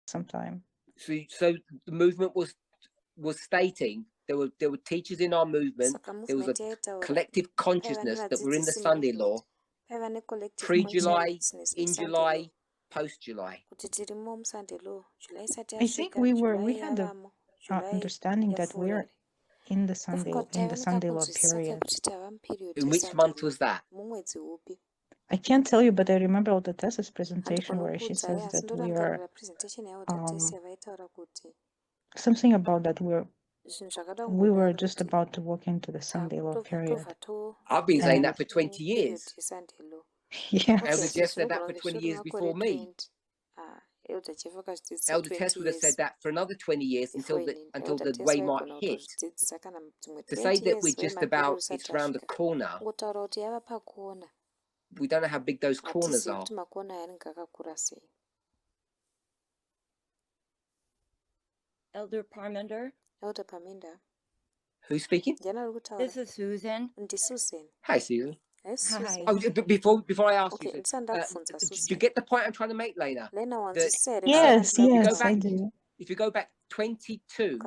sometime. So the movement was stating there were teachers in our movement. There was a collective consciousness that we're in the Sunday law, pre-July, in July, post-July. I think we had the understanding that we're in the Sunday law period. In which month was that? I can't tell you, but I remember Odetessa's presentation where she says that we are something about that we were just about to walk into the Sunday law period. I've been saying that for 20 years. Yeah. Elder Jeff said that for 20 years before me. Elder Tess would have said that for another 20 years until the way mark hit. To say that we're just about, it's around the corner, we don't know how big those corners are. Elder Parminder. Who's speaking? This is Susan. Hi, Susan. Hi. Oh, but before I ask you, do you get the point I'm trying to make, Lena? Yes, I do. If you go back 2022,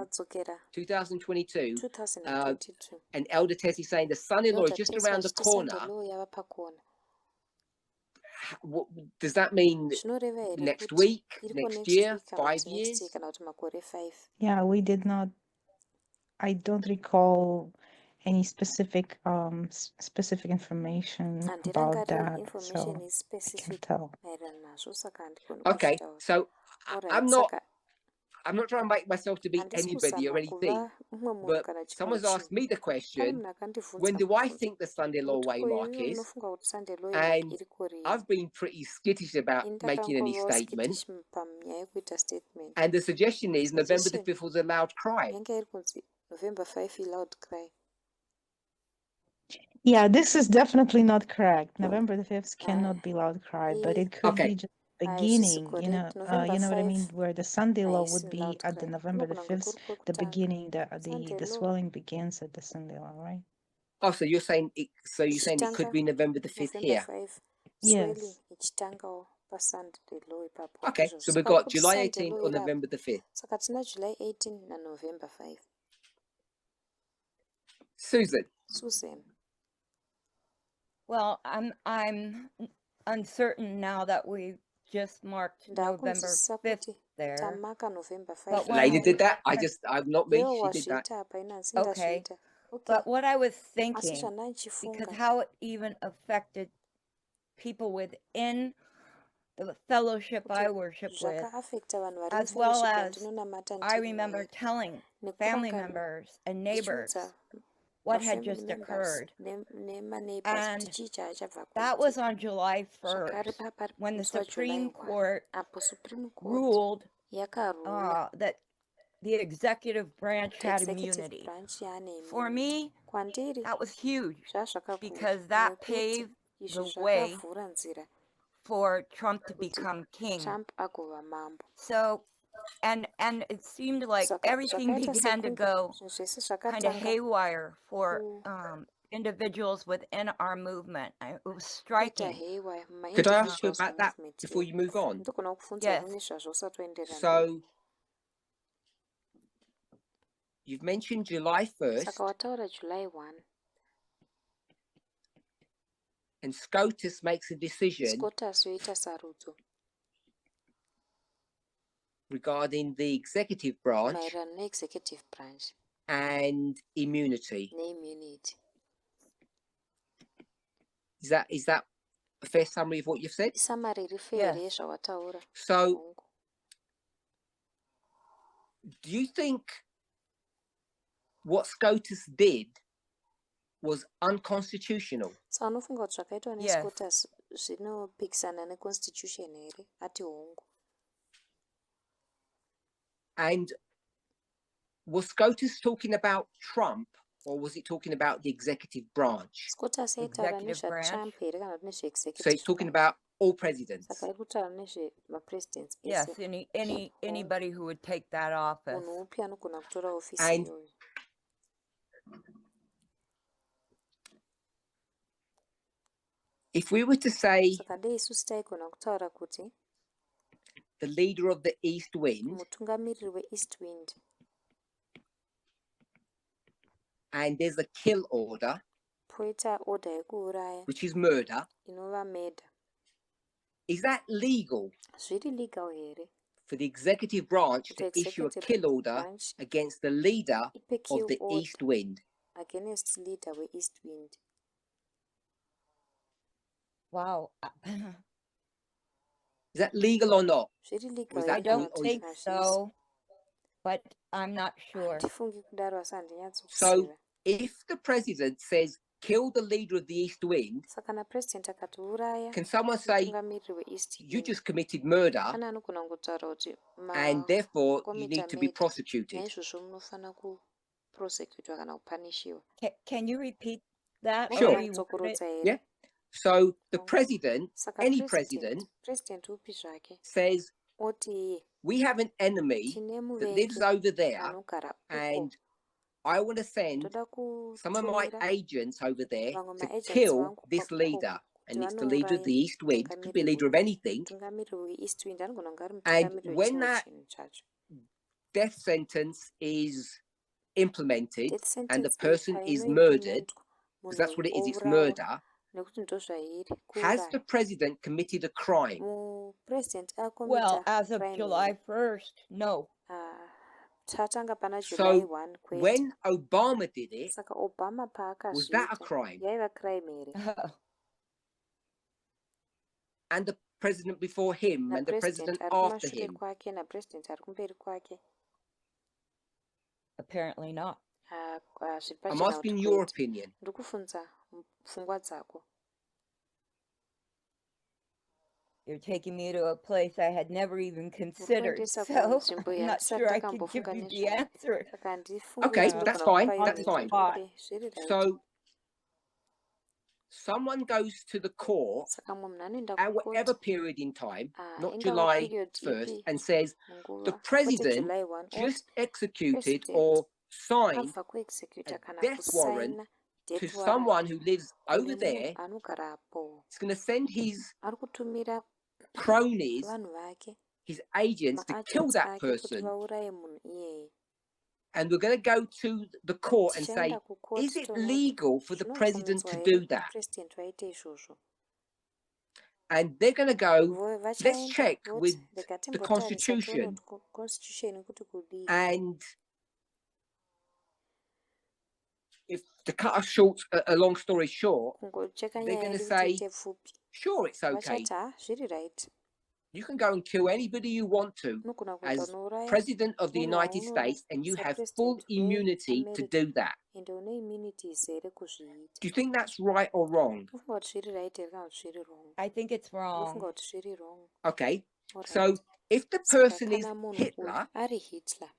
and Elder Tessie saying the son-in-law is just around the corner, what does that mean? Next week, next year, 5 years? Yeah, we did not. I don't recall any specific information about that, so I can't tell. Okay, so I'm not trying to make myself to be anybody or anything, but someone's asked me the question, when do I think the Sunday law waymark is? And I've been pretty skittish about making any statement. And the suggestion is November the 5th was a loud cry. Yeah, this is definitely not correct. November the 5th cannot be loud cry, but it could be just beginning, you know what I mean, where the Sunday law would be at the November the 5th, the beginning, the swelling begins at the Sunday law, right? Oh, so you're saying it could be November the 5th here? Yes. Okay, so we've got July 18th or November the 5th. Susan. Well, I'm uncertain now that we just marked November 5th there. But Lena did that. I'm not me. She did that. Okay. But what I was thinking, because how it even affected people within the fellowship I worship with, as well as I remember telling family members and neighbors what had just occurred. And that was on July 1st, when the Supreme Court ruled that the executive branch had immunity. For me, that was huge, because that paved the way for Trump to become king. So, and it seemed like everything began to go kind of haywire for individuals within our movement. It was striking. Could I ask you about that before you move on? Yes. So, you've mentioned July 1st, and SCOTUS makes a decision regarding the executive branch and immunity. Is that a fair summary of what you've said? Yes. So, do you think what SCOTUS did was unconstitutional? Yes. And was SCOTUS talking about Trump, or was it talking about the executive branch? Executive branch. So it's talking about all presidents. Yes, anybody who would take that office. And if we were to say the leader of the East Wind, mutungamiriri weEast Wind, and there's a kill order, poita order yekuuraya which is murder, inova murder, is that legal zviri legal here for the executive branch kuti to issue a executive kill order branch against the leader ipe of kill the order East Wind? against leader weEast Wind? Wow. Is that legal or not? Zviri Or legal is I that, here don't kana think kuti hazvisi? so, but I'm not sure. Handifungi kudaro asi so handinyatsokuziva. if the president says kill the leader of the East Wind, Saka kana president akati uraya can someone say mutungamiriri weEast you Wind, just committed murder pane anogona kutaura kuti and therefore you makomita need to be murder prosecuted? naizvozvo munofana kuprosecutwa kana kupanishiwa. Can you repeat that? Sure. How Mogona you worded it? kutsokorodza here? Yeah. So the Oh. president, Saka any president, president upi zvake says oti iye we have an enemy tine that lives muvengi over there, anogara uko, and I want to send ndoda some of my kutumira agents over there vamwe to maagents kill vangu this ukoko leader. kuti And it's the leader of the vanouraya East Wind, could be a leader of anything. mutungamiriri weEast Wind, anogona kunge ari And mutungamiriri when wechimwe that chinhu chacho. death sentence is implemented Death and the sentence person is murdered, because that's what it is, it's murder, nekuti ndozvairi has the kuuraya. president committed a crime? Mupresident Well, akomita as of crime July here. 1st, no. Tatanga pana July So 1 kwete. when Obama did it, Saka Obama was that a paakazviita crime? yaiva crime here. And the president before him and the president napresident ari after kumashure him? kwake napresident ari kumberi kwake Apparently not. zviri I'm pachena asking kuti your kwete. opinion. Ndiri kufunza pfungwa dzako. You're taking me to a place I had never even considered, Urikuendesa so kunzvimbo I'm not yandisati sure I could give ndakambofunga you the nezvayo. answer. Saka handifungi Okay, kuti that's ndinogona fine. kupa That's iwe fine. nzvimbo. Okay, zviri right. So someone goes to the court Saka munhu anoenda at whatever kukoti period in time, not ingava July period 1st, ipi and says the munguva kwete president July 1 just oti executed president or signed abva kuexecuta a kana death warrant kusaina to death someone warrant who lives over kune there. munhu anogara apo. It's going to send his Ari kutumira cronies, vanhu vake his agents, to kill maagents that ake kuti person. vauraye munhu iyeye. And we're going to go to the court and say, Tichaenda kukoti is it tonoti legal for the president zvinobvumidzwa to here do that? president vaite izvozvo. And they're going to go, let's Vachaenda check with voti rega the timbotarisa Constitution. toona kuti constitution kuti kudii. And if to cut a short, a long story short, Kungocheka they're nyaya going to yedu say, tiite pfupi. sure, it's okay. Vachati zviri right. You can go and kill anybody you want to Unogona kuenda as unouraya president of the munhu United waunoda States, and you have sapresident full immunity to weAmerica do that. ende une immunity zere kuzviita. Do you think that's right or wrong? Ndofunga kuti zviri right here kana kuti zviri wrong. I think it's Ndofunga wrong. kuti zviri wrong. Okay. Alright. So if the Saka person is kana munhu uyu Hitler, ari Hitler,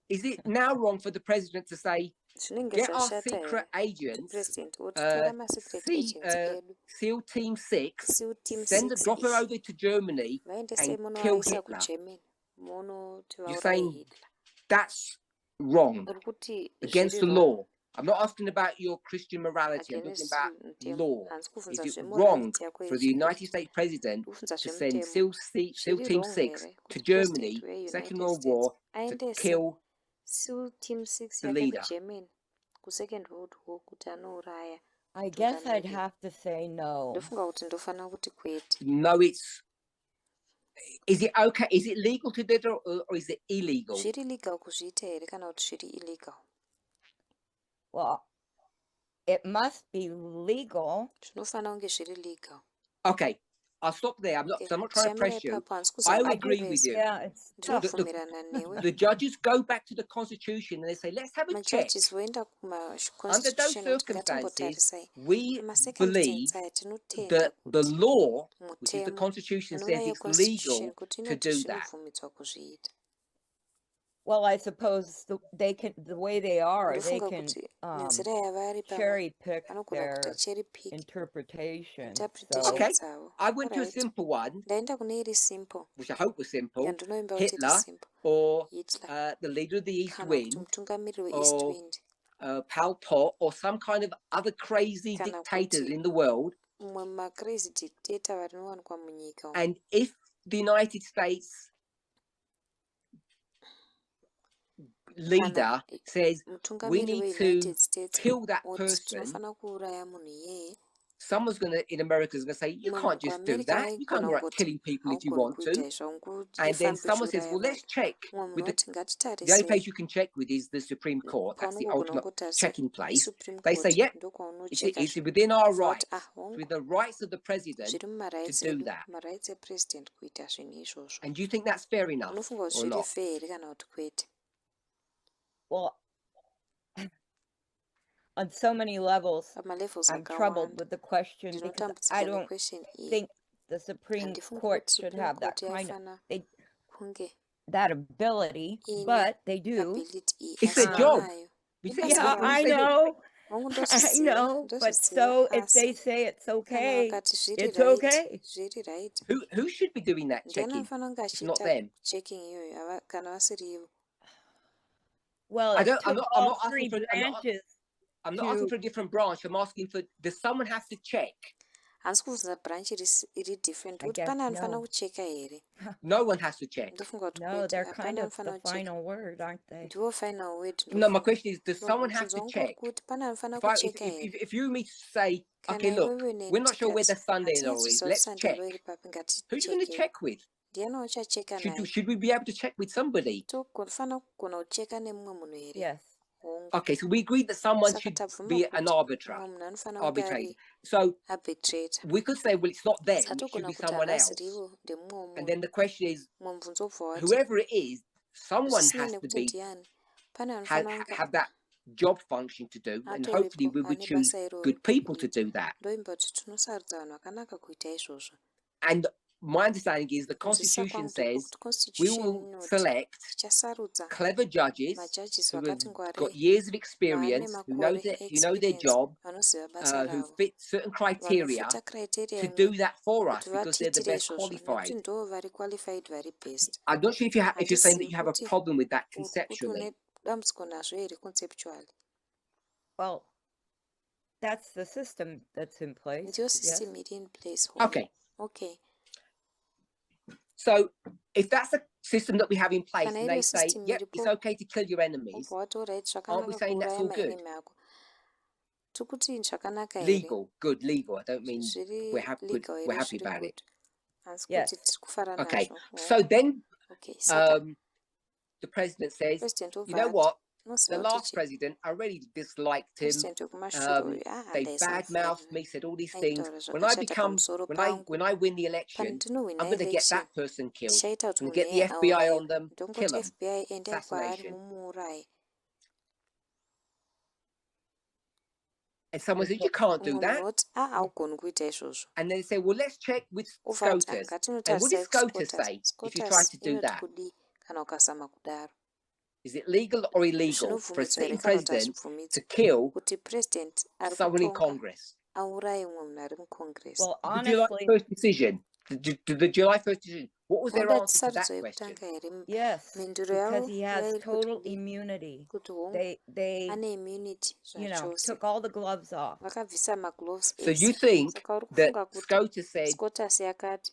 is it now wrong for the president to say, zvinenge get our zvashata secret here kuti agents, president oti tora masecret agents edu SEAL Team 6, SEAL Team drop her 6 over to Germany vaendese and kill munovaisa Hitler? kugermany munoti You're vauraye saying Hitler. that's wrong, Uri kuti against zviri the wrong law. I'm not asking about your Christian morality. I'm talking against about mutemo. law. Handisi kufunza Is it zvemorality wrong yako for the United yechikriste. States president Kufunza to send zvemutemo. SEAL Zviri Team wrong 6 here to kuti Germany, president Second weUnited World States War, to aendese kill SEAL Team 6 the yake leader? kugermany kusecond world war kuti anouraya I guess I'd mutungamiriri. have to say no. Ndofunga kuti ndofana kuti kwete. No, is it okay? Is it legal to do it or is it illegal? Zviri legal kuzviita here kana kuti zviri illegal. Well, it must be legal. Zvinofana kunge zviri legal. Okay, I'll stop there. I'm not trying to press you. I agree with you. Yeah, it's tough. Ndinobvumirana newe. The judges go back to the Constitution and they say, let's have a check. Majudges voenda Under those kumaconstitution kuti circumstances, ngatimbotarisai we macircumstance believe aya tinotenda that the kuti law, which is the mutemo Constitution, says unova it's yeconstitution legal kuti to inoti do that. zvinobvumidzwa kuzviita. Well, I suppose the way they are, they Ndofunga can kuti nenzira yavari pamwe cherry pick vanogona kuita their cherry pick interpretation. interpretation Okay. dzavo. I went to a Alright. simple one, Ndaenda kune iri simple which I hope was simple. yandinoimba kuti iri Hitler simple. or Hitler the leader of the East kana kuti Wind, mutungamiriri weEast or Wind Pol Pot, or some kind of other crazy kana dictators kuti in the world crazy dictator varinowanikwa munyika. And if the United States leader says we Mutungamiri need to weUnited States kill that oti person, tinofana kuuraya munhu iyeye, someone's in America is going to say, you can't just do that. You can't go around killing people if you want to. And then someone says, well, let's check with the only place you can check with is the Supreme Court. That's the ultimate checking place. They say, yep, it's within our rights, with the rights of the president to do that. And do you think that's fair enough or not? Well, on so many levels, I'm troubled with the question because I don't think the Supreme Court should have that kind of that ability, but they do. It's their job. Yeah, I know. I know, but so if they say it's okay, it's okay. Who should be doing that checking? It's not them. Well, it took all three branches. I'm not asking for a different branch. I'm asking for, does someone have to check? Hansi kubvunza branch iri different kuti pane anofana kucheka here. No one has to check. No, they're kind of the final word, aren't they? Ndivo final word. No, my question is, does someone have to check? If you and me say, okay, look, we're not sure where the Sunday-law is, let's check. Who's going to check with? Should we be able to check with somebody? Yes. Okay, so we agreed that someone should be an arbitrator. So we could say, well, it's not them, it should be someone else. And then the question is, whoever it is, someone has to be have that job function to do, and hopefully we would choose good people to do that. And my understanding is the Constitution says we will select clever judges who have got years of experience, who know their job, who fit certain criteria to do that for us because they're the best qualified. I'm not sure if you're saying that you have a problem with that conceptually. Well, that's the system that's in place. Your system is in place. Okay. So if that's a system that we have in place and they say, yep, it's okay to kill your enemies, aren't we saying that's all good? Legal, good, legal. I don't mean we're happy about it. Yes. Okay, so then the president says, you know what? The last president, I really disliked him. They badmouthed me, said all these things. When I win the election, I'm going to get that person killed. I'm going to get the FBI on them, kill them. Assassination. And someone says, you can't do that. And they say, well, let's check with SCOTUS. And what did SCOTUS say if you try to do that? Is it legal or illegal for a sitting president to kill someone in Congress? Well, honestly, the July 1st decision, the July 1st decision, what was their answer to that question? Yes, because he has total immunity. They took all the gloves off. So you think that SCOTUS said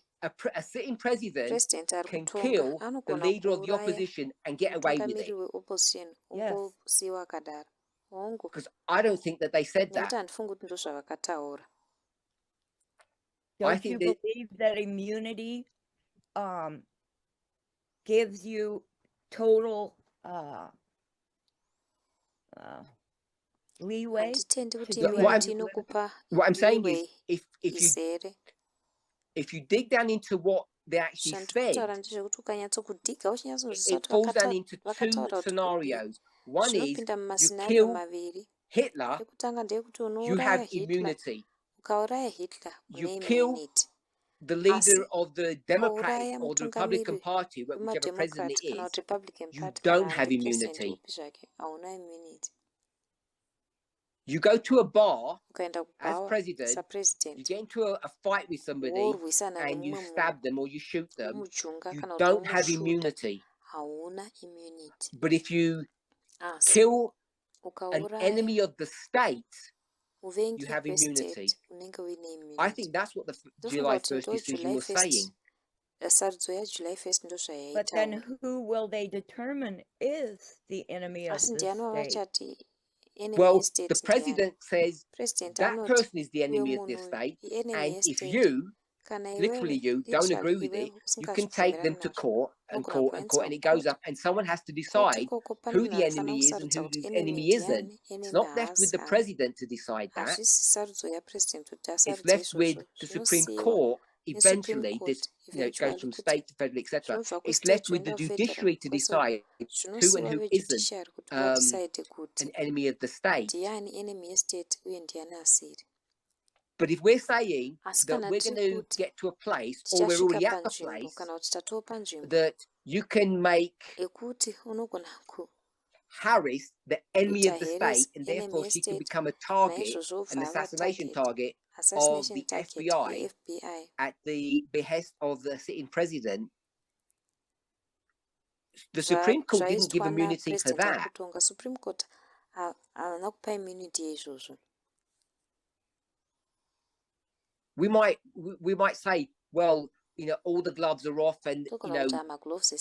a sitting president can kill the leader of the opposition and get away with it? Yes. Because I don't think that they said that. Don't you believe that immunity gives you total leeway to do what I'm saying is if you dig down into what they actually said, it falls down into two scenarios. One is you kill Hitler, you have immunity. You kill the leader of the Democratic or the Republican Party, whichever president it is, you don't have immunity. You go to a bar as president, you get into a fight with somebody and you stab them or you shoot them, you don't have immunity. But if you kill an enemy of the state, you have immunity. I think that's what the July 1st decision was saying. But then who will they determine is the enemy of the state? Well, the president says that person is the enemy of the state, and if you, literally you, don't agree with it, you can take them to court, and it goes up, and someone has to decide who the enemy is and who the enemy isn't. It's not left with the president to decide that. It's left with the Supreme Court. Eventually, this it goes from state to federal, etc. It's left with the judiciary to decide who and who isn't an enemy of the state. But if we're saying that we're going to get to a place, or we're already at the place, that you can make Harris the enemy of the state, and therefore she can become a target, an assassination target of the FBI at the behest of the sitting president, the Supreme Court didn't give immunity for that. We might say, well, all the gloves are off, and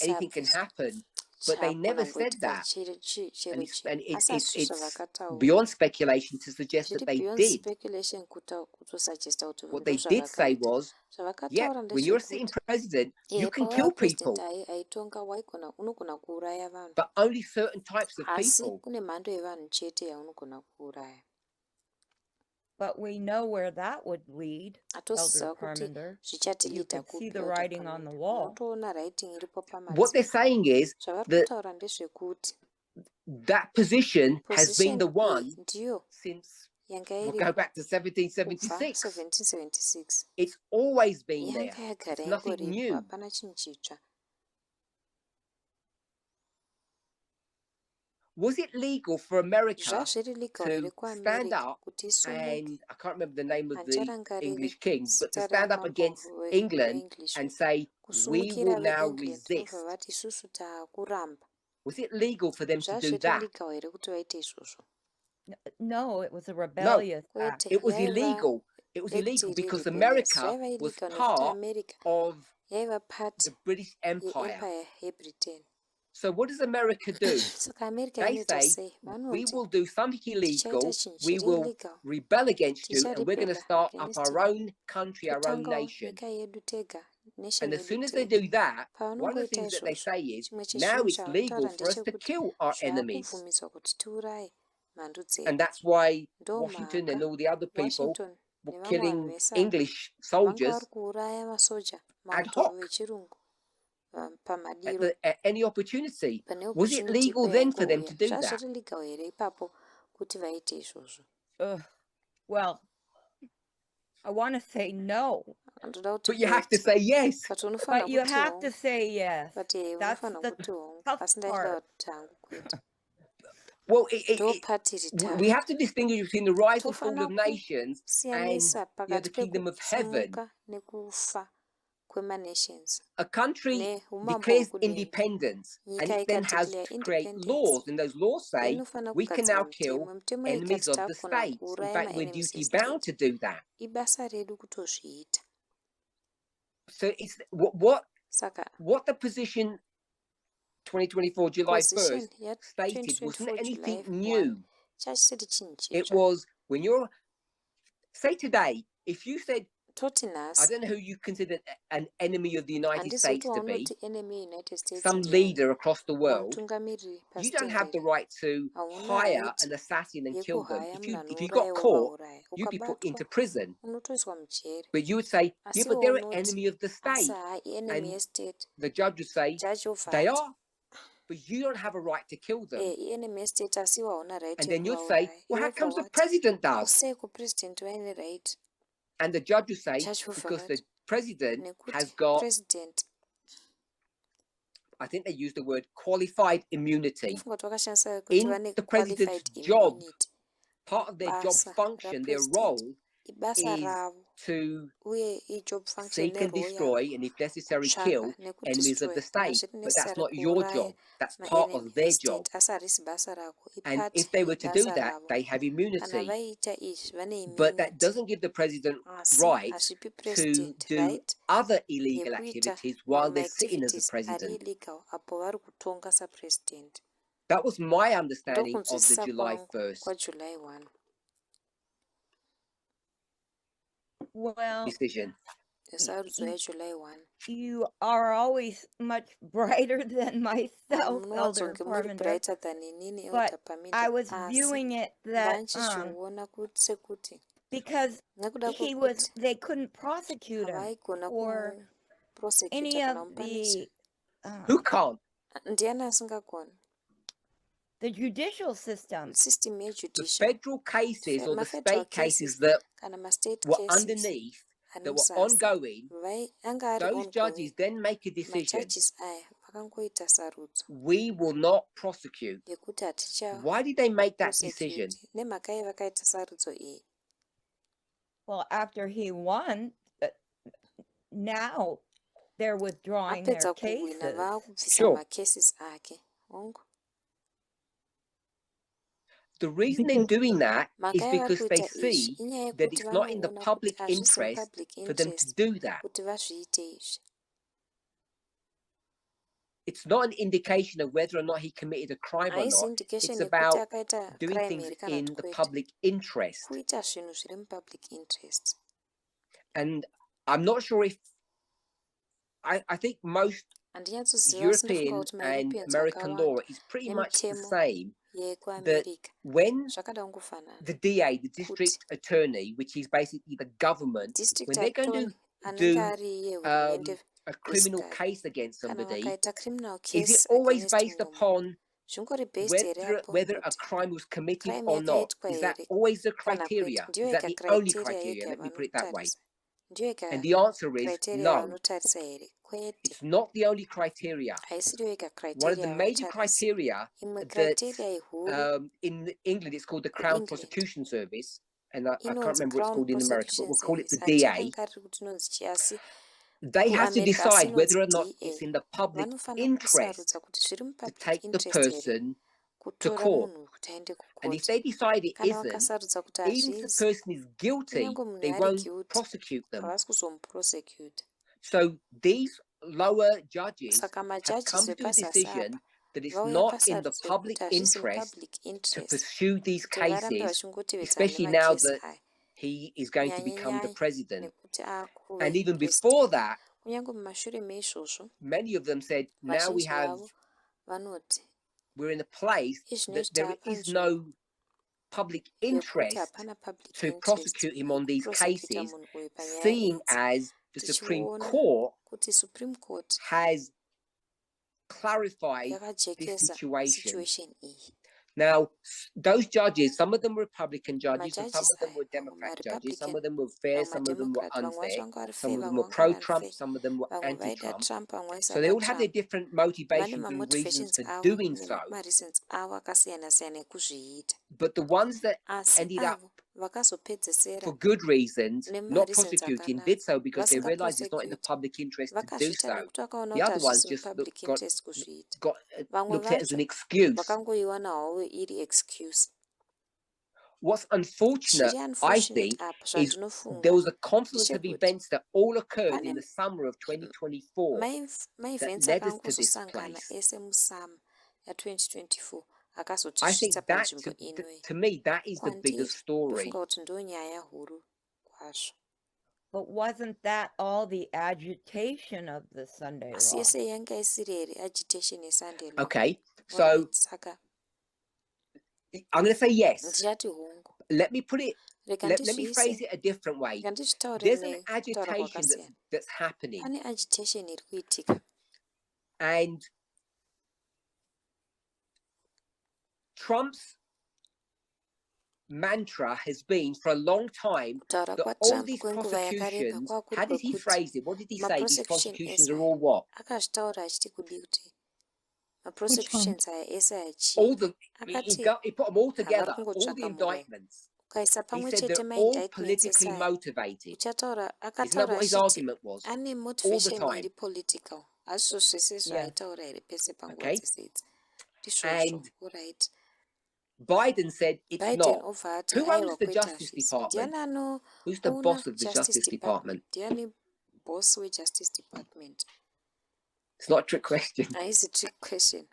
anything can happen. But they never said that, and it's beyond speculation to suggest that they did. What they did say was, yeah, when you're a sitting president, you can kill people, but only certain types of people. But we know where that would lead, Elder Parminder. You could see the writing on the wall. What they're saying is that position has been the one since, we'll go back to 1776. It's always been there. It's nothing new. Was it legal for America to stand up, and I can't remember the name of the English king, but to stand up against England and say, we will now resist? Was it legal for them to do that? No, it was a rebellious act. It was illegal. It was illegal because America was part of the British Empire. So what does America do? They say, we will do something illegal, we will rebel against you, and we're going to start up our own country, our own nation. And as soon as they do that, one of the things that they say is, now it's legal for us to kill our enemies. And that's why Washington and all the other people were killing English soldiers ad hoc. At any opportunity. Was it legal then for them to do that? Well, I want to say no. But you have to say yes. But you have to say yes. That's the tough part. Well, we have to distinguish between the rise and fall of nations and the kingdom of heaven. A country declares independence, and it then has to create laws, and those laws say we can now kill enemies of the state. In fact, we're duty bound to do that. So it's what the position 2024 July 1st stated wasn't anything new. It was, when you're, say today, if you said, I don't know who you consider an enemy of the United States to be, some leader across the world, you don't have the right to hire an assassin and kill them. If you got caught, you'd be put into prison. But you would say, yeah, but they're an enemy of the state. And the judge would say, they are, but you don't have a right to kill them. And then you'd say, well, how comes the president does? And the judge will say, because the president has got, I think they use the word qualified immunity. In the president's job, part of their job function, their role, to seek and destroy, and if necessary, kill enemies of the state. But that's not your job. That's part of their job. And if they were to do that, they have immunity. But that doesn't give the president right to do other illegal activities while they're sitting as the president. That was my understanding of the July 1st Well, decision. You are always much brighter than myself, Elder Parminder. But I was viewing it that because they couldn't prosecute him or any of the Who can't? The judicial system. The federal cases or the state cases that were underneath, that were ongoing, those judges then make a decision. We will not prosecute. Why did they make that decision? Well, after he won, now they're withdrawing their cases. Sure. The reason they're doing that is because they see that it's not in the public interest for them to do that. It's not an indication of whether or not he committed a crime or not. It's about doing things in the public interest. And I'm not sure if... I think most European and American law is pretty much the same. That when the DA, the district attorney, which is basically the government, when they're going to do a criminal case against somebody, is it always based upon whether a crime was committed or not? Is that always the criteria? Is that the only criteria? Let me put it that way. And the answer is no. It's not the only criteria. One of the major criteria that in England it's called the Crown Prosecution Service, and I can't remember what it's called in America, but we'll call it the DA. They have to decide whether or not it's in the public interest to take the person to court. And if they decide it isn't, even if the person is guilty, they won't prosecute them. So these lower judges have come to the decision that it's not in the public interest to pursue these cases, especially now that he is going to become the president. And even before that, many of them said, now we're in a place that there is no public interest to prosecute him on these cases, seeing as the Supreme Court has clarified this situation. Now, those judges, some of them were Republican judges, and some of them were Democrat judges. Some of them were fair, some of them were unfair. Some of them were pro-Trump, some of them were anti-Trump. So they all have their different motivations and reasons for doing so. But the ones that ended up, for good reasons, not prosecuting, did so because they realized it's not in the public interest to do so. The other ones just got looked at as an excuse. What's unfortunate, I think, is there was a confluence of events that all occurred in the summer of 2024 that led us to this place. I think that, to me, that is the bigger story. But wasn't that all the agitation of the Sunday law? Okay, so I'm going to say yes. Let me put it, let me phrase it a different way. There's an agitation that's happening. And Trump's mantra has been for a long time that all these prosecutions, how did he phrase it? What did he say? These prosecutions are all what? All the, he put them all together, all the indictments. ukaisa He pamwe said chete they're all maindictments politically esaya motivated. uchataura Isn't that akataura what his achiti argument was? ane All the motivation time. iri political hazvo zvese zvaaitaura here pese panguva Okay. dzese idzi ndizvozvo. And Alright. Biden said it's Biden not. obva ati Who owns aiwa the kuita Justice hazvisi Department? ndiani Who's the anoona boss of the justice Justice department Department? ndiani boss wejustice department? It's not a trick question. Haisi trick question.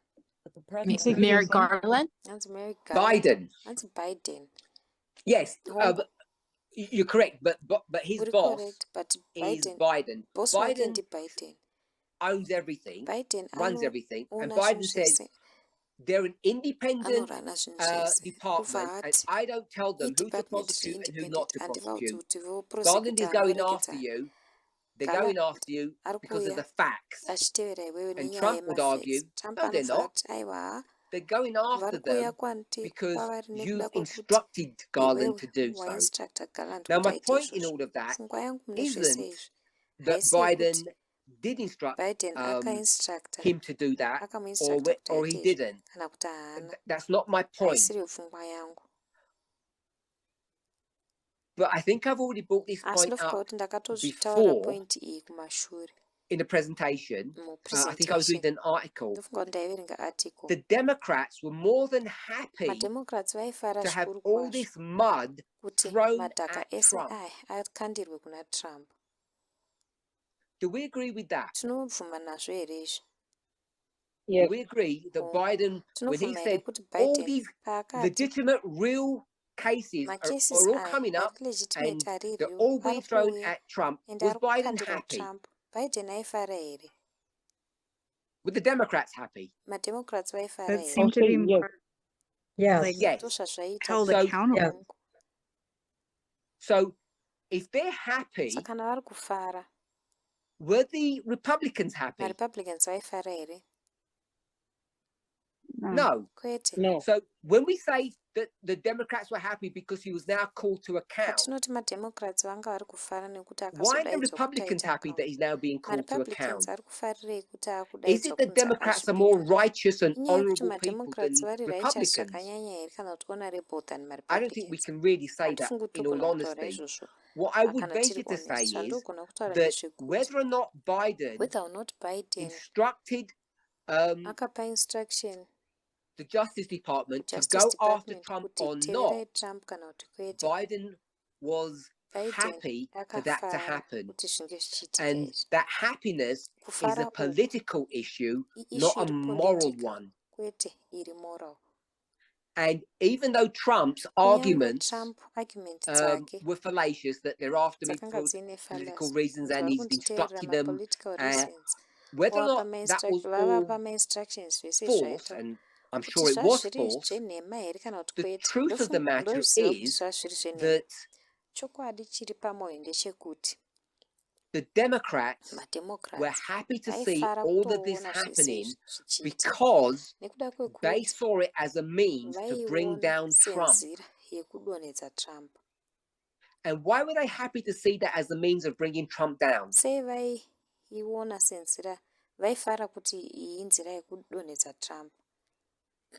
But the president. Merrick Garland? Hanzi Merrick Garland. Biden. Hanzi Biden. Yes, Hongu. but you're correct. But his Uri boss correct, but is Biden. Biden. Boss wake Biden ndi Biden. owns everything, Biden runs everything, and anoona Biden zvinhu says zvese. they're an independent Anorana zvinhu zvese. department, and Uvati. I don't tell them who to Department prosecute and who independent. not to Handivauti prosecute. kuti Garland is voprosecute going after vanoreketa. you. They're Garland going after you because of arikuuya the facts. achitevera iwewe And nenyaya Trump would argue, yemafacts. Trump no, they're anobva not. kuti aiwa They're going after vari kuuya them kwanti because kwavari you've nekuda kwekuti instructed Garland iwewe to do so. wainstructa Garland Now, kuti my aite point in izvozvo. all of that Pfungwa yangu mune zvese isn't izvi that haisi yekuti Biden did instruct Biden akainstructa him to do that, akamuinstructa kuti or aite he izvo didn't. kana kuti haana. That's not my point. Haisiriyo pfungwa yangu. But I think I've already brought this Asi point ndofunga up kuti ndakatozvitaura before point iyi kumashure in the presentation. I think I was mupresentation. reading an article. Ndofunga kuti ndaiverenga article. The Democrats were more than happy mademocrats vaifara to have zvikuru all kwazvo this mud kuti thrown madhaka at ese Trump. aya akandirwe kuna Trump. Do we agree with that? Tinobvuma nazvo here izvi? Do we agree that Biden, when he Tinobvuma here said kuti all Biden these paakati legitimate, real cases macases are all aya coming up ari legitimate and ari they're real all being ari thrown kuuya at Trump, ende was ari Biden kukandirwa happy? Trump? Biden aifara here? Were the Democrats happy? Mademocrats vaifara That here? seemed to be more Yes. like Yes. Ndozvazvaita held So- accountable. So if they're happy, saka kana vari kufara were the Republicans happy? marepublicans vaifara here? No. Kwete. No. So when we say that the Democrats were happy because he was now called to account, patinoti mademocrats vanga vari kufara nekuti why are the akazodaidzwa kuti Republicans aite happy account. that he's now being called to Marepublicans account? ari kufarirei kuti Is akudaidzwa it that kunzi Democrats are more azvipindure? righteous and Inyaya yekuti honorable people mademocrats than vari righteous Republicans? zvakanyanya here kana kuti honorable than I don't think we marepublicans? can really say that Hatifungi in all togona kutaura honesty. izvozvo What I would kana venture tiri to say honest. is Handogona kutaura that ndezvekuti whether or not Biden whether or not Biden instructed akapa instruction the Justice Department to Justice go after Department Trump kuti or not, teverai Trump kana kuti kwete, Biden was Biden happy for that to akafara happen. kuti zvinge zvichiitika And izvi. that happiness is Kufara a uku political issue, iissue not a iri moral political, one. kwete iri moral. And even though Trump's Kunyange arguments Trump argument dzake were fallacious, that they're after me dzakanga for dziine political fallacy reasons kuti and vari he's kunditeerera instructed them, mapolitical reasons, whether or vavapa not that was vavapa all ma-instructions zvese false, zvaita and I'm kuti sure it was zvazviri false, zvenhema here kana kuti the kwete. truth of the matter Ndoziva kuti is zvazviri zvenhema. that Chokwadi chiri pamwoyo ndechekuti the Democrats were mademocrats happy to see vaifara all of this kutoona zvese happening izvi zvichiitika because nekuda they kwekuti saw it as a means to bring vaiona down Trump. senzira yekudonhedza Trump. And why were they happy to see that as a means of bringing Trump down? Sei vaiiona senzira, vaifara kuti iyi inzira yekudonhedza Trump.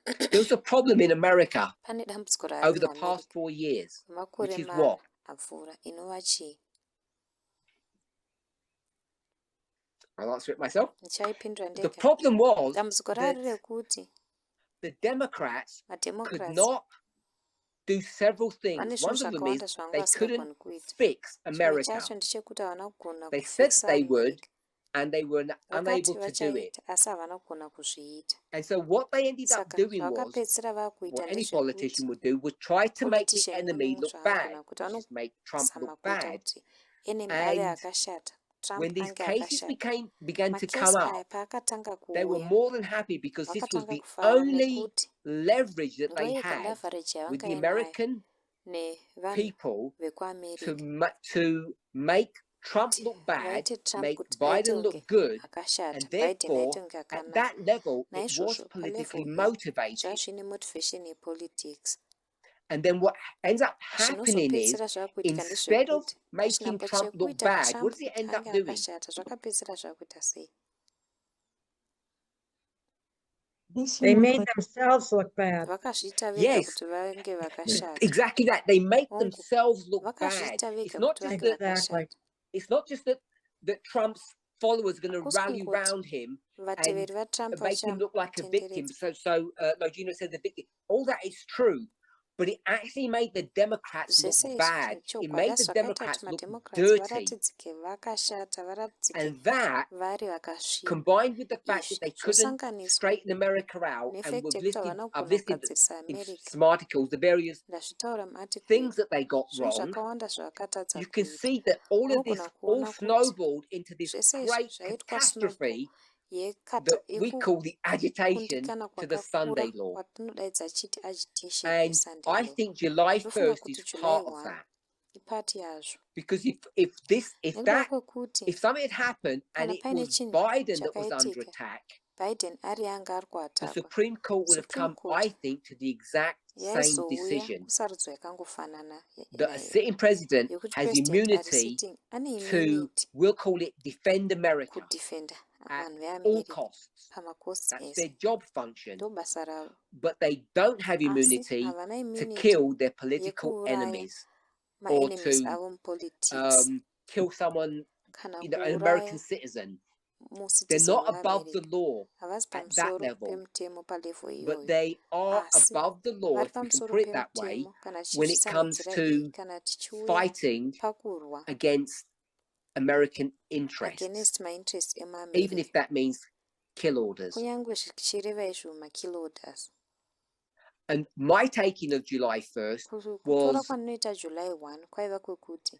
There was a problem in America Pane dambudziko over rari the past muAmerica 4 years, kwemakore which is mana what? apfuura, inova chii? I'll answer it myself. Ndichaipindura The ndega. problem was Dambudziko rari that rekuti the Democrats could mademocrats not do several vane things. zvinhu One of them zvakawanda is zvavanga they vasingagoni couldn't kuita. fix Chimwe America. chacho ndechekuti havana kugona They said kufikisa they would, America. and they were Vakati unable to do it. vachaita asi havana kugona kuzviita. And so what they ended up Saka doing was, zvavakapedzisira vakuita what any ndezvekuti politician would do, would try to make the politician enemy nomunhu look zvaanogona bad, kuti which is make Trump vanozama look kuita bad. kuti enemy ave And akashata, Trump when these ange cases akashata. began to come Makesi aya up, paakatanga they were kuuya more than happy because this was vakatanga the kufara only nekuti leverage that they ndoyega had leverage with yavanga the inayo American nevanhu people vekuamerica to make Trump kuti look bad, vaite Trump make kuti aite Biden kunge look good, akashata, and Biden aite therefore, kunge at akanaka. that level, it was Naizvozvo politically palevel iyi motivated. zvazvine motivation yepolitics. And then what ends up happening is, Zvinozopedzisira zvakuitika instead of ndezvekuti making pachinhambo Trump look chekuita bad, Trump what does he end up ange doing? akashata, zvakapedzisira zvakuita sei? They made themselves look bad. vakazviita vega Yes, kuti vange vakashata exactly that. They make hongu themselves look bad. vakazviita It's vega not kuti just vange that. Exactly. vakashata It's not just that Trump's followers are going to hakusi rally kungoti round him and vateveri vatrump make him look like a victim. vachamutenderedza No, Gino says the victim. All that is true, but it actually made the Democrats look zvese izvi bad. It chokwadi made asi the zvakaita Democrats kuti look mademocrats dirty. varatidzike vakashata varatidzike And that, vari vakasviba combined with the fact izvi that they couldn't zvosanganiswa straighten America out, and nefekti I've yekuti havana kugona listed kugadzirisa in america some articles the various ndazvitaura muarticle things that they got zvinhu wrong. zvakawanda zvavakatadza You can kuita see that all of this unogona all kuona kuti snowballed into this zvese izvi great zvaitwa snowball catastrophe yekata that we call the agitation yekukundikana to the kwakakura Sunday law. kwatinodaidza chiti agitation And yesunday I law think July ndofunga 1st kuti is july part of 1 that. ipati yazvo Because nekuda kwekuti if something had happened and kana it paine was chinhu Biden that was under chakaitika attack, biden ari anga ari the kuatakwa Supreme Court would have supreme come, court I think, to the exact same yaizouya decision kusarudzo yakangofanana that a nayo sitting president yekuti has president ari immunity sitting ane to, immunity we'll call it, defend America kudefenda at vanhu all veamerica costs. pamakosi That's their ese job function. ndo basa ravo But they don't have asi immunity havana to immunity kill their political yekuuraya enemies or maenemies to avo mupolitics kill someone, kana an kuuraya American citizen. They're mucitizen not above the weamerica law havasi at that pamusoro level, pemutemo palevo but iyoyo they are asi above the law, vari if we can pamusoro put it that way, pemutemo kana when it tichizvisa comes nenzira iyi to kana tichiuya fighting pakurwa against American interests, against mainterest even emaamerica if that means kill orders. kunyange zvichireva izvo makill orders And my taking of July 1st kutora was kwanoita july 1 kwaiva kwekuti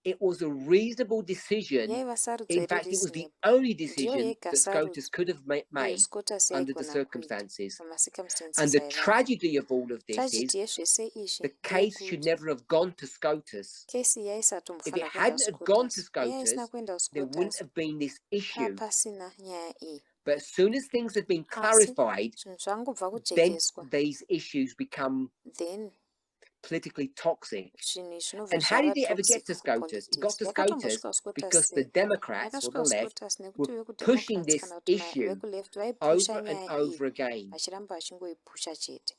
it was a reasonable decision. yaiva sarudzo In iri fact, it was the reasonable only ndiyo decision yega that SCOTUS sarudzo could have iyo made scotus under the yaigona kuita circumstances. pamacircumstances And the aivapo tragedy of all of this tragedy is yezvese izvi the case should ndeyekuti never have gone to SCOTUS. kesi If it yaisatombofana kuenda hadn't have gone to scotus yaisina SCOTUS, kuenda there wouldn't scotus have been this issue. pasina nyaya iyi But as soon as things have been asi clarified, zvinhu zvangobva then kujekeswa these issues become then politically toxic. zvinhu izvi zvinobva And how zvava did it ever get toxic to SCOTUS? It got kupolitics to SCOTUS yakatombosvika scotus because the sei Democrats or the yakasvika left scotus were nekuti pushing vekudemocrats this kana kuti issue vekuleft vaipusha over and nyaya iyi over again. vachiramba vachingoipusha chete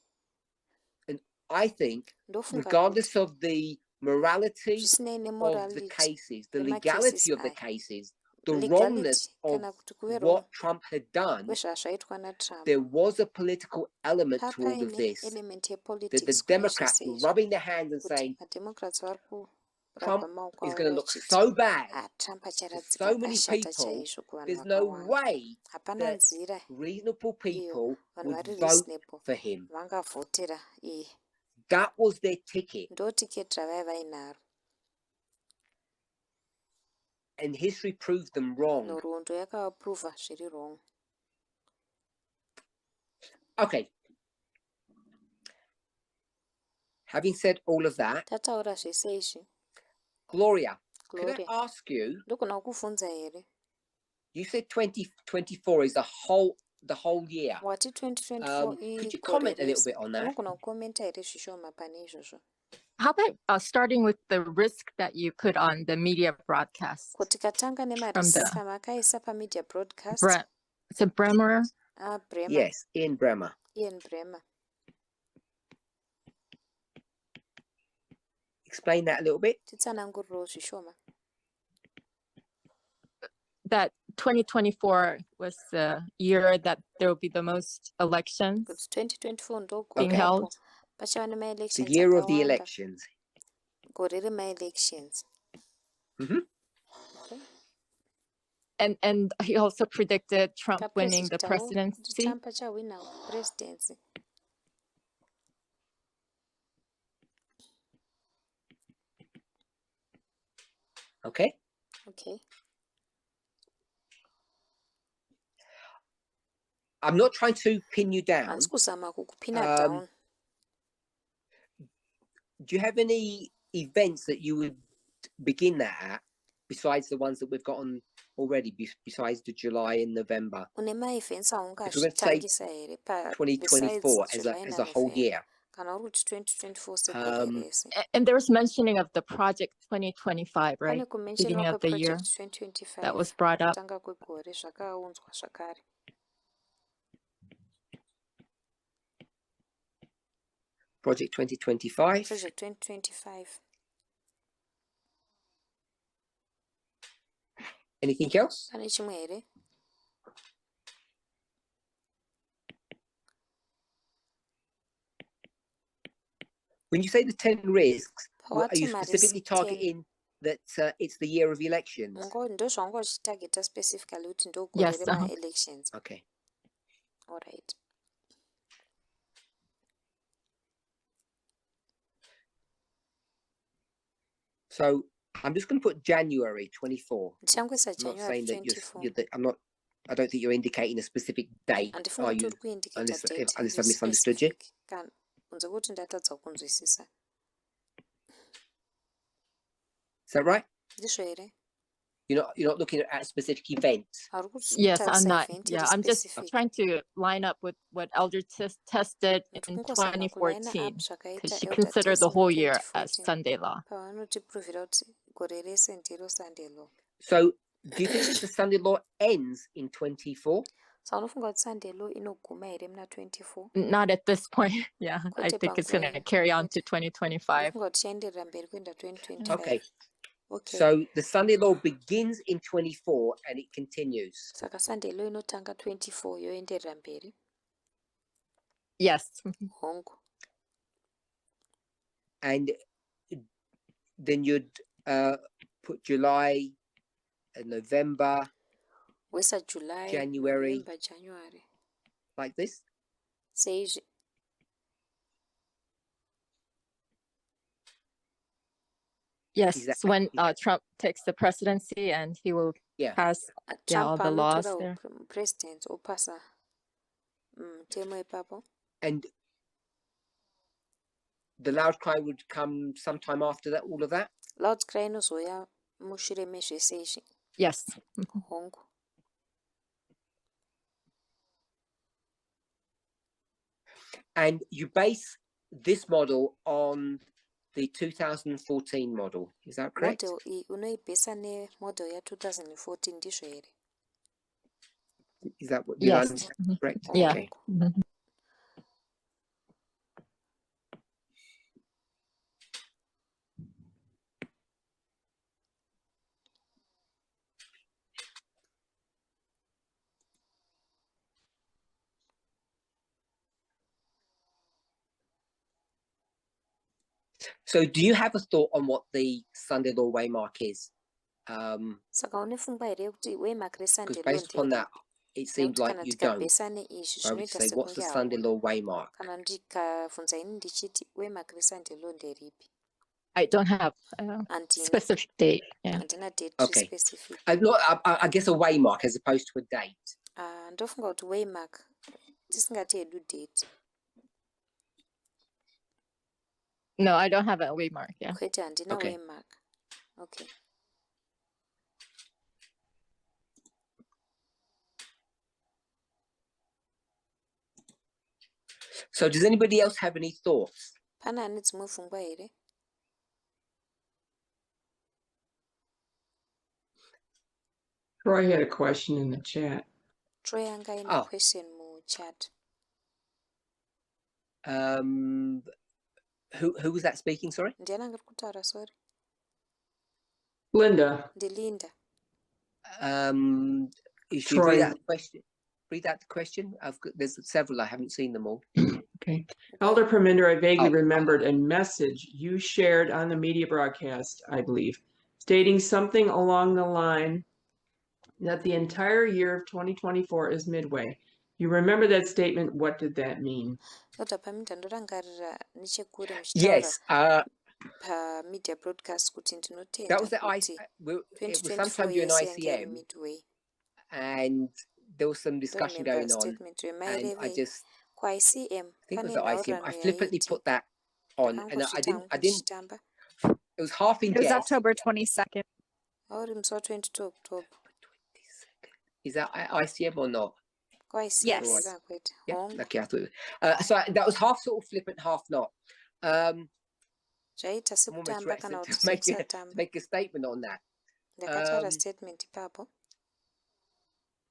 And I think, ndofunga kuti regardless of the morality zvisinei of the nemorality cases, the yemacases legality of the aya cases, the legality wrongness of kana kuti kuve wrong what Trump had done, kwezvazvaitwa natrump there was a political element to all of papaine this. element That the yepolitics kune Democrats zvese were izvi rubbing their hands and kuti saying, mademocrats vari kurabha Trump maoko is avo going to look vachiti so bad trump to acharadzika so many akashata people. chaizvo kuvanhu There's no vakawanda way hapana that nzira reasonable iyo people vanhu would vari vote reasonable for him. vangavhotera iye That was their ticket. ndo tiketi ravai vainaro And history proved them wrong. nhoroondo yakavapruvha zviri wrong Okay. Having said all of that, tataura zvese izvi Gloria, could I gloria ask you, ndogona kukuvhunza here you said 2024 is the whole year. wati 2024 Could you igore comment a little rese bit on that? unogona kukomenta here zvishoma pane izvozvo How about starting with the risk that you put on the media broadcast kuti katanga from nemarisk the amakaisa pamedia broadcast it's a Bremer? bremer Yes, Ian Bremer. ian bremer Explain that a little bit. titsananguriro zvishoma That 2024 was the year that there will be the most elections kuti 2024 being Okay. held. pachava The nemaelections year of the akawanda elections. gore remaelections And he also predicted Trump winning the kaprezidentawo presidency. trump achawina presidency Okay. okay I'm not trying to pin you down. handisi kuzama kukupina Um, down Do you have any events that you would begin that at, besides the ones that we've got on already, besides the July and November? une maevents If we're going to say aungazvitangisa here 2024 as a whole year. kana uri kuti 2024 segore rese And there was mentioning of the project 2025, right? pane kumentionwa Beginning of the year kweproject 2025 that was brought up. kutanga kwegore zvakaunzwa zvakare Project 2025. Project 2025. Anything else? Pane chimwe here? When you say the 10 risks, are Pawati you marisk specifically 10. targeting that it's the year of elections? Ndo zvangu vachitargeta specifically kuti ndo gore Yes, rema-elections. Okay. All right. So I'm just going to put January 24. Ndichangoisa I'm not January saying that 24. I don't think you're indicating a specific date, are you? Unless I've misunderstood you. Kunze kuti ndatadza kunzwisisa. Is that right? Ndizvo here? You're not looking at specific events. Yes, I'm not. Yeah, I'm just trying to line up with what Elder tested in 2014, because she considered the whole year as Sunday law. Pavanotiprovhira kuti gore rese ndiro Sunday law. So do you think that the Sunday law ends in 24? So unofunga kuti Sunday law inoguma here muna 24? Not at this point. Yeah, I think it's going to carry on to 2025. Unofunga kuti chienderera mberi kuenda 2025? Okay. Okay. So the Sunday law begins in 24 and it continues. Saka Sunday law inotanga 24 yoenderera mberi? Yes. Hongu. And then you'd put July, November, Wesa July, January, November, January. like this? Seizvi. Yes, when Trump takes the presidency and he will pass all the laws there. President opasa term ipapo. And the loud cry would come sometime after that, all of that? Loud cry inozoya mushure mezvese izvi. Yes. Hongu. And you base this model on the 2014 model, is that correct? Model iyi unoibhesa nemodel ya2014 ndizvo here? Is that what Yes. understand correct? Yeah. Okay. So do you have a thought on what the Sunday law waymark is? Saka une pfungwa here kuti waymark reSunday law based upon that, it seems like you don't. tikabhesa neizvi I would zvinoita say, what's the sekunge Sunday law hauna. waymark? Kana ndikabvunza ini ndichiti waymark reSunday law nderipi? I don't have a Handina. specific date. Yeah. Handina date Okay. specific. I guess a waymark as opposed to a date. Ndofunga kuti waymark tisingati hedu date. No, I don't have a waymark. Yeah. Kwete handina Okay. waymark. Okay. So does anybody else have any thoughts? Pane ane dzimwe pfungwa here? Troy had a question in the chat. Troy anga ine question muchat. Who was that speaking, sorry? Ndiani angari kutaura, sorry? Linda. Ndilinda. You should Troy. read out the question. Read out the question. There's several. I haven't seen them all. Okay. Elder Parminder, I vaguely remembered a message you shared on the media broadcast, I believe, stating something along the line that the entire year of 2024 is midway. You remember that statement? What did that mean? Elder Parminder ndorangarira nechekure Yes. media broadcast kuti ndinotenda That was the kuti it was sometime during ICM, midway. and there was some discussion going on. Statement And I just ICM, I think it was the ICM. I flippantly put that on, and I didn't. It was half in It was jest. October 22nd. Auri musi wa-22 October. Is that ICM or not? Yes. Yeah. Okay, I thought. So that was half sort of flippant, half not. Zvaita I'm almost sekutamba kana reticent kuti to sekusatamba. make a statement on that. Ndakataura statement ipapo.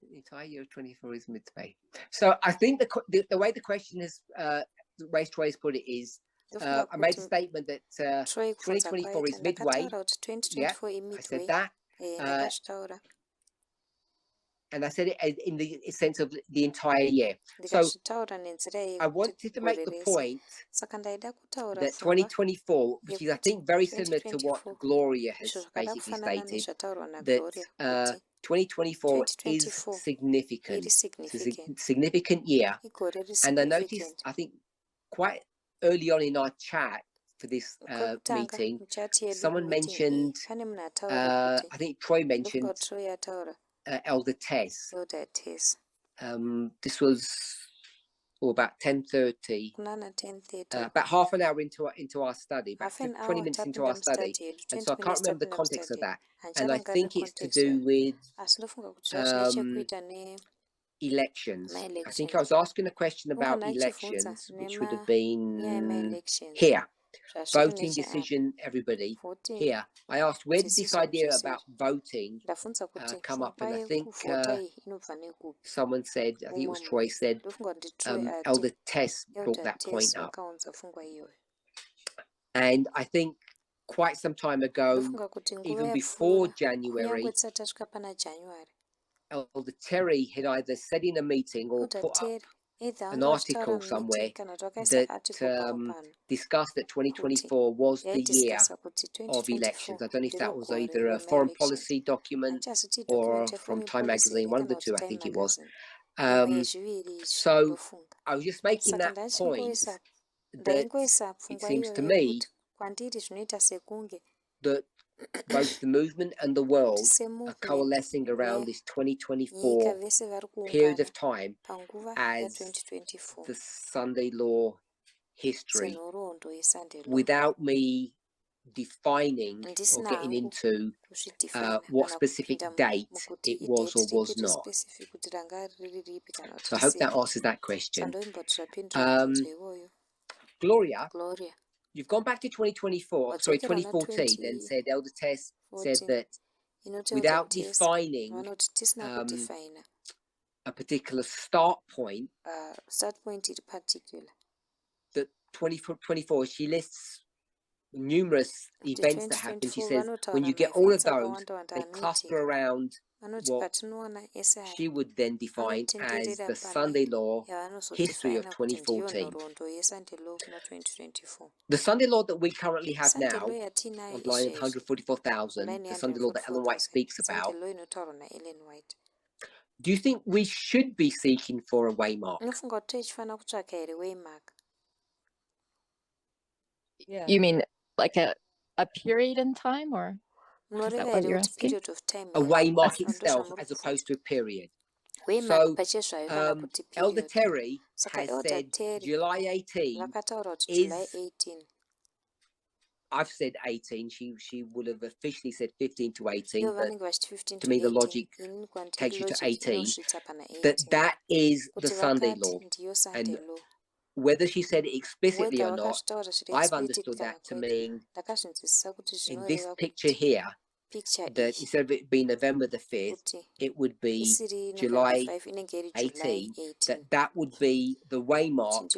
The entire year of 24 is midway. So I think the way the question is, the way Troy's put it is, I made a statement that 2024 is midway. Yeah, I said that. And I said it in the sense of the entire year. So I wanted to make the point that 2024, which is I think very similar to what Gloria has basically stated, that 2024 is significant. It's a significant year. And I noticed, I think, quite early on in our chat for this meeting, someone mentioned, I think Troy mentioned Elder Tess. This was about 10:30, about half an hour into our study, about 20 minutes into our study. And so I can't remember the context of that. And I think it's to do with elections. I think I was asking a question about elections, which would have been here. Voting decision, everybody here. I asked, where did this idea about voting come up? And I think someone said, I think it was Troy said, Elder Tess brought that point up. And I think quite some time ago, even before January, Elder Terry had either said in a meeting or put up an article somewhere that discussed that 2024 was the year of elections. I don't know if that was either a foreign policy document or from Time magazine, one of the two, I think it was. So I was just making that point that it seems to me that both the movement and the world are coalescing around this 2024 period of time as the Sunday law history, without me defining or getting into what specific date it was or was not. So I hope that answers that question. Gloria, you've gone back to 2014 and said Elder Tess said that without defining a particular start point, that 2024, she lists numerous events that happen. She says when you get all of those, they cluster around what she would then define as the Sunday law history of 2014. The Sunday law that we currently have now, on line 144,000, the Sunday law that Ellen White speaks about, do you think we should be seeking for a waymark? Yeah. You mean like a period in time, or is that what you're asking? A waymark itself as opposed to a period. So Elder Terry has said July 18 is, I've said 18, she would have officially said 15 to 18, but to me the logic takes you to 18, that is the Sunday law. And whether she said it explicitly or not, I've understood that to mean in this picture here, that instead of it being November the 5th, it would be July 18, that would be the waymark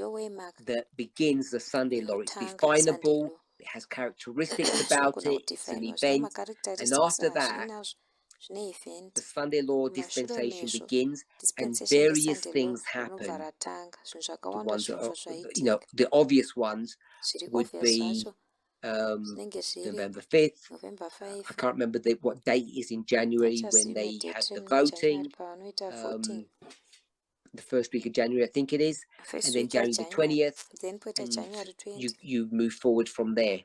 that begins the Sunday law. It's definable, it has characteristics about it, it's an event, and after that, the Sunday law dispensation begins and various things happen. The ones that are, the obvious ones would be November 5th. I can't remember what date is in January when they had the voting. The first week of January, I think it is, and then January the 20th, and you move forward from there.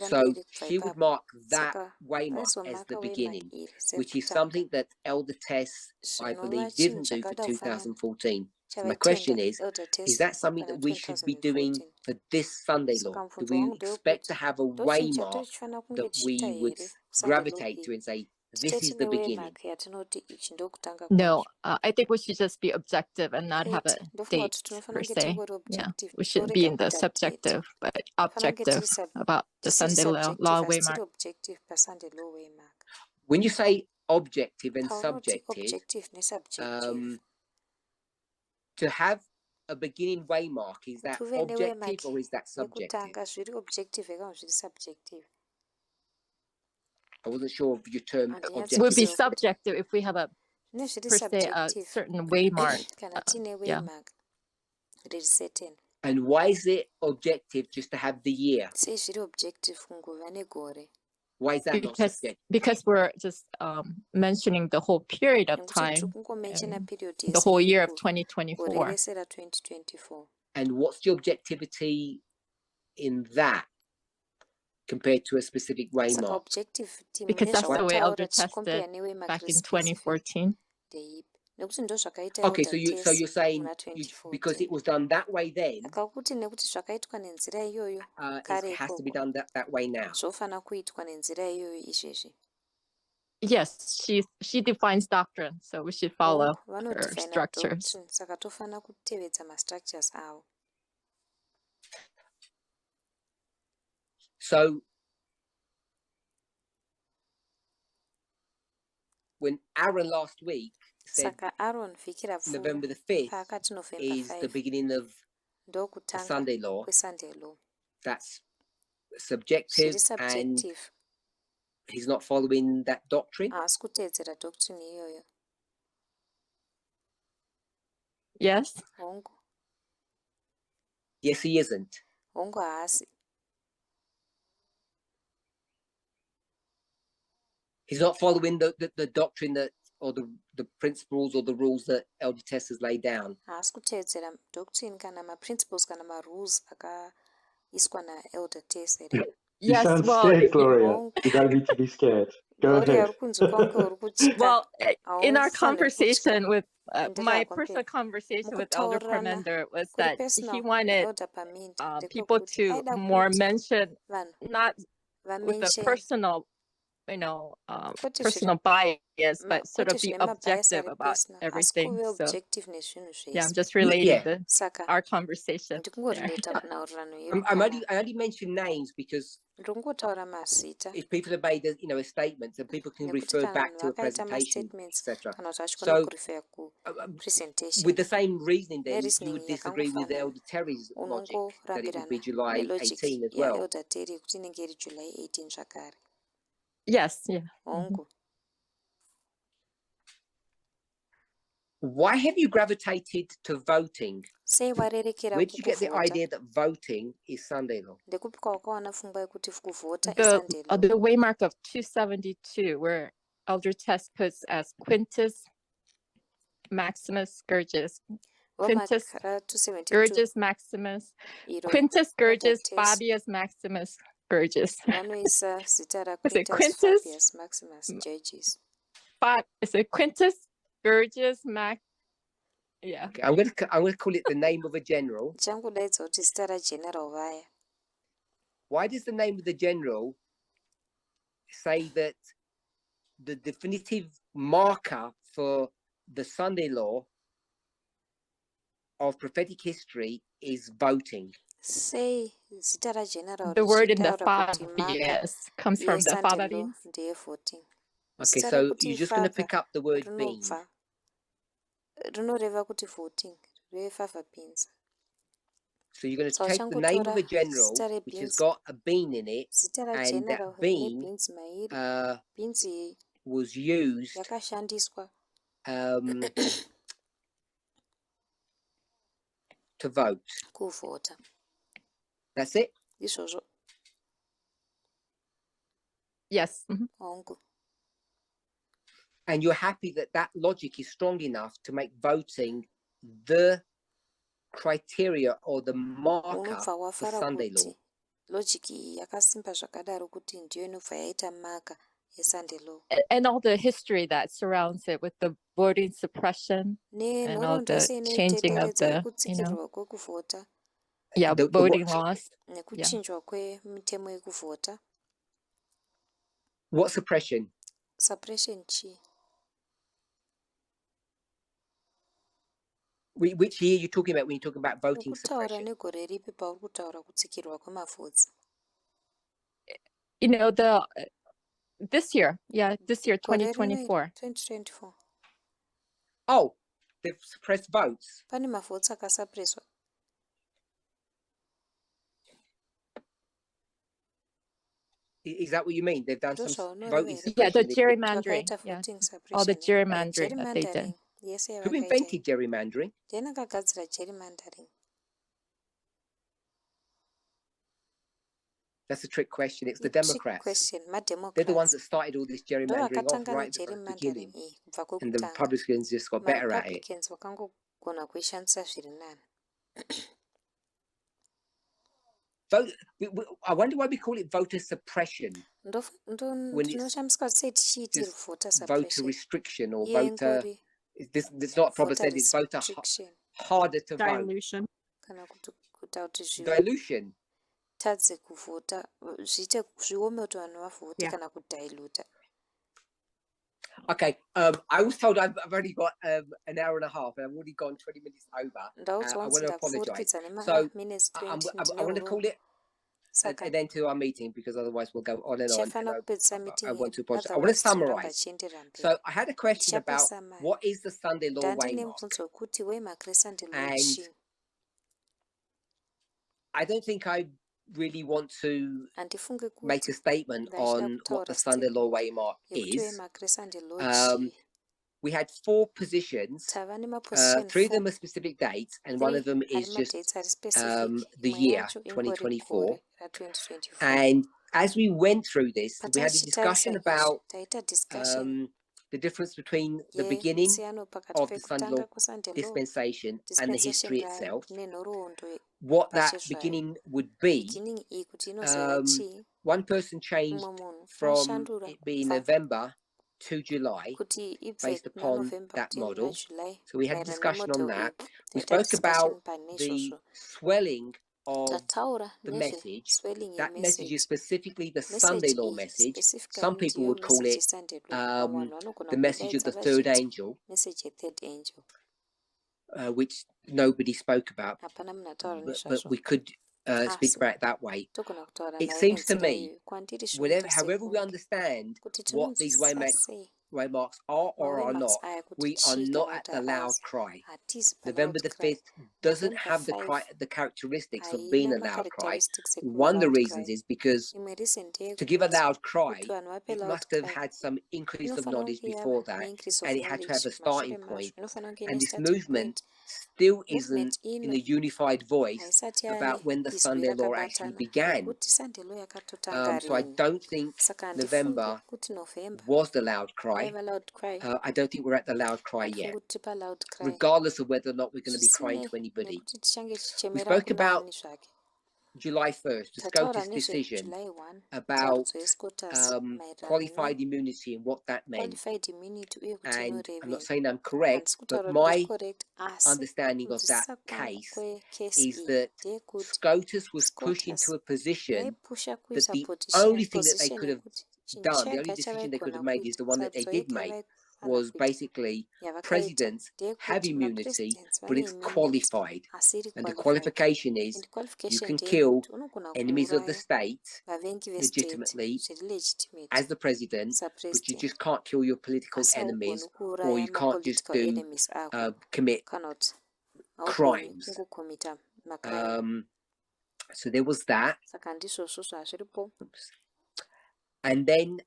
So she would mark that waymark as the beginning, which is something that Elder Tess, I believe, didn't do for 2014. So my question is that something that we should be doing for this Sunday law? Do we expect to have a waymark that we would gravitate to and say, this is the beginning? No, I think we should just be objective and not have a date per se. Yeah, we shouldn't be in the subjective, but objective about the Sunday law waymark. When you say objective and subjective, to have a beginning waymark, is that objective or is that subjective? I wasn't sure of your term objective. It would be subjective if we have a per se a certain waymark. Yeah. And why is it objective just to have the year? Why is that not subjective? Because we're just mentioning the whole period of time, the whole year of 2024. And what's the objectivity in that compared to a specific waymark? Because that's the way Elder tested back in 2014. Okay, so you're saying because it was done that way then, it has to be done that way now. Yes, she defines doctrine, so we should follow her structures. So when Aaron last week said November the 5th is the beginning of the Sunday law, that's subjective and he's not following that doctrine? Yes. Yes, he isn't. He's not following the doctrine that, or the principles or the rules that Elder Tess has laid down. You Yes, sound well, scared, Gloria. You don't need to be scared. Go ahead. Well, in our conversation with my personal conversation with Elder Parminder was that he wanted people to more mention, not with a personal, personal bias, but sort of be objective about everything. So yeah, I'm just relating our conversation there. I only mention names because if people have made a statement, and people can refer back to a presentation, etc. So with the same reasoning, then you would disagree with Elder Terry's logic that it would be July 18 as well. Yes, yeah. Mm-hmm. Why have you gravitated to voting? Where did you get the idea that voting is Sunday law? The waymark of 272, where Elder Tess puts as Quintus Maximus Scourgus. Quintus Scourgus Maximus. Quintus Scourgus Fabius Maximus Scourgus. Is it Quintus? Is it Quintus Scourgus Max? Yeah. Okay, I'm gonna call it the name of a general. Why does the name of the general say that the definitive marker for the Sunday law of prophetic history is voting? The word in the Fabius comes from the Fabians. Okay, so you're just going to pick up the word bean. So you're going to take the name of a general which has got a bean in it, and that bean was used to vote. That's it? Yes. Mm-hmm. And you're happy that logic is strong enough to make voting the criteria or the marker for Sunday law? And all the history that surrounds it with the voting suppression and all the changing of the, voting laws. Yeah. What suppression? Which year are you talking about when you're talking about voting suppression? This year, 2024. Oh, they've suppressed votes. Pane mavhotsi akasapreswa. Is that what you mean? They've done some Ndozvaunoreva voting here. Yeah, the suppression. gerrymandering. Vakaita Yeah, voting all the suppression. gerrymandering that they did. Gerrymandering. Yes, Who yavakaita. invented gerrymandering? Ndiani akagadzira gerrymandering? That's a trick question. It's the Trick Democrats. question. They're the ones MaDemocrats. that started all this gerrymandering off right at the very beginning. Kubva And the kwekutanga. Republicans just got better at it. MaRepublicans vakangogona kuishandisa zviri nani. Vote, I wonder why we call it voter suppression. Ndinoshamiswa sei tichiitiri Just voter voter suppression. restriction or Iye voter. ingori It's not proper voter said. It's voter restriction. harder to vote. Dilution. Kana kuita kuti Dilution. tadze kuvhota zviite zviome kuti vanhu vavhote kana kudiluta. Okay, I was told I've only got an hour and a half, and I've already gone 20 minutes over. I want to apologise. So I want to call it an end to our meeting because otherwise we'll go on and on. And I want to apologise. I want to summarise. So I had a question about what is the Sunday law waymark, and I don't think I really want to make a statement on what the Sunday law waymark is. We had 4 positions, 3 of them are specific dates, and one of them is just the year 2024. And as we went through this, we had a discussion about the difference between the beginning of the Sunday law dispensation and the history itself, what that beginning would be. One person changed from it being November to July based upon that model. So we had a discussion on that. We spoke about the swelling of the message. That message is specifically the Sunday law message. Some people would call it the message of the third angel, which nobody spoke about, but we could speak about it that way. It seems to me, however we understand what these waymarks are or are not, we are not at the loud cry. November the 5th doesn't have the characteristics of being a loud cry. One of the reasons is because to give a loud cry, it must have had some increase of knowledge before that, and it had to have a starting point. And this movement still isn't in a unified voice about when the Sunday law actually began. So I don't think November was the loud cry. I don't think we're at the loud cry yet, regardless of whether or not we're going to be crying to anybody. We spoke about July 1st, the SCOTUS decision about qualified immunity and what that meant. And I'm not saying I'm correct, but my understanding of that case is that SCOTUS was pushed into a position that the only thing that they could have done, the only decision they could have made is the one that they did make, was basically presidents have immunity, but it's qualified. And the qualification is you can kill enemies of the state legitimately as the president, but you just can't kill your political enemies, or you can't just commit crimes. So there was that. Oops. And then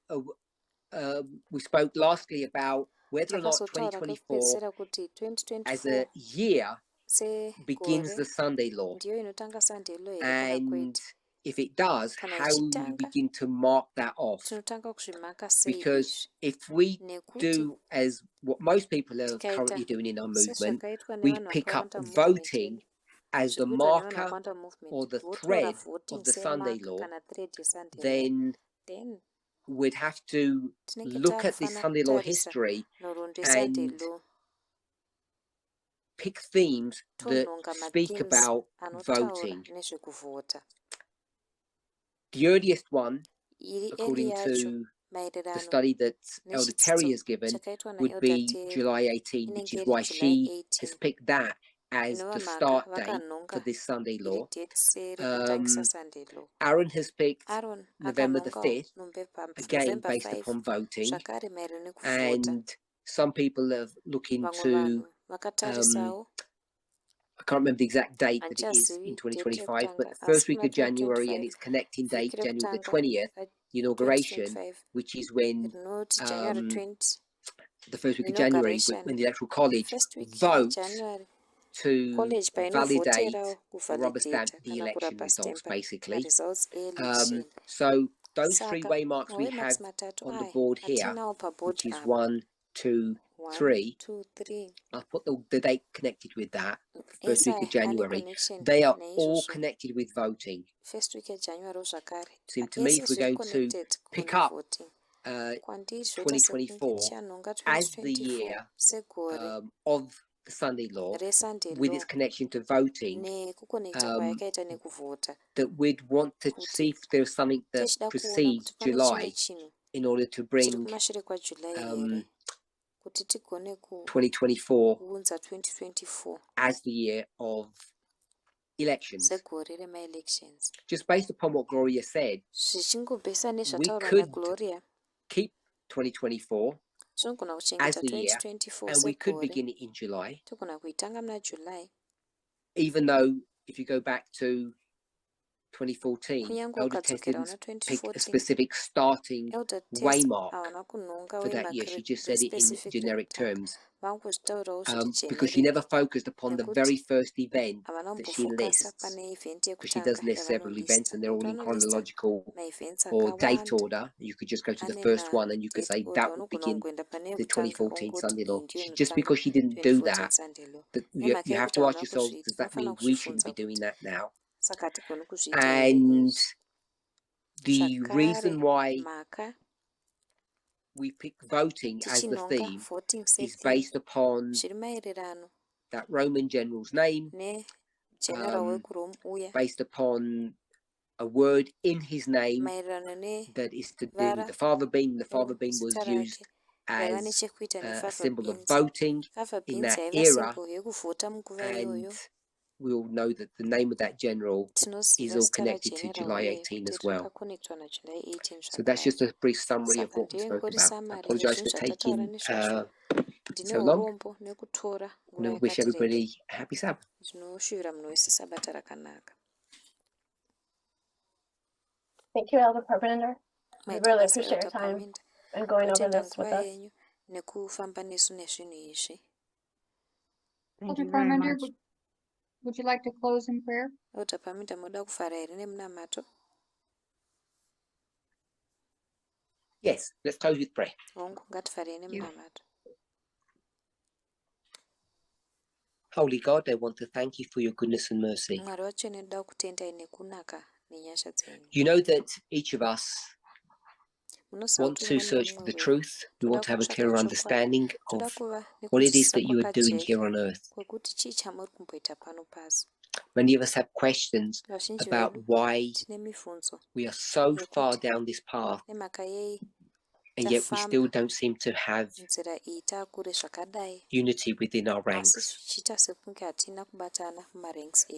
we spoke lastly about whether or not 2024 as a year begins the Sunday law. And if it does, how will we begin to mark that off? Because if we do as what most people are currently doing in our movement, we pick up voting as the marker or the thread of the Sunday law, then we'd have to look at the Sunday law history and pick themes that speak about voting. The earliest one, according to the study that Elder Terry has given, would be July 18, which is why she has picked that as the start date for this Sunday law. Aaron has picked November the 5th, again based upon voting, and some people are looking to I can't remember the exact date that it is in 2025, but the first week of January and its connecting date, January the 20th, the inauguration, which is when the first week of January, when the electoral college votes to validate or rubber stamp the election results, basically. So those three waymarks we have on the board here, which is 1, 2, 3, I'll put the date connected with that, first week of January. They are all connected with voting. Seems to me if we're going to pick up 2024 as the year of the Sunday law, with its connection to voting, that we'd want to see if there's something that precedes July in order to bring 2024 as the year of elections. Just based upon what Gloria said, we could keep 2024 as the year, and we could begin it in July, even though if you go back to 2014, Elder Tess didn't pick a specific starting waymark for that year. She just said it in generic terms, because she never focused upon the very first event that she lists, because she does list several events and they're all in chronological or date order. You could just go to the first one and you could say that would begin the 2014 Sunday law. Just because she didn't do that, you have to ask yourselves, does that mean we shouldn't be doing that now? And the reason why we pick voting as the theme is based upon that Roman general's name, based upon a word in his name that is to do with the fava bean. The fava bean was used as a symbol of voting in that era, and we all know that the name of that general is all connected to July 18 as well. So that's just a brief summary of what we spoke about. I apologise for taking so long, and I wish everybody a happy Sabbath. Thank you, Elder Parminder. We really appreciate your time and going over this with us. Thank you very much. Would you like to close in prayer? Yes, let's close with prayer. Holy God, I want to thank you for your goodness and mercy. You know that each of us want to search for the truth. We want to have a clearer understanding of what it is that you are doing here on earth. Many of us have questions about why we are so far down this path, and yet we still don't seem to have unity within our ranks.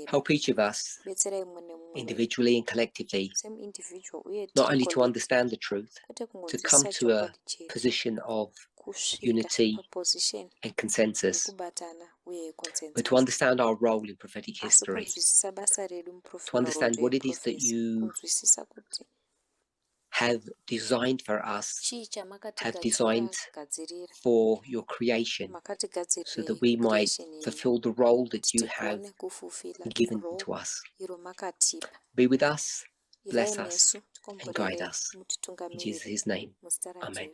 Help each of us, individually and collectively, not only to understand the truth, to come to a position of unity and consensus, but to understand our role in prophetic history, to understand what it is that you have designed for us, have designed for your creation, so that we might fulfill the role that you have given to us. Be with us, bless us, and guide us. In Jesus' name, amen.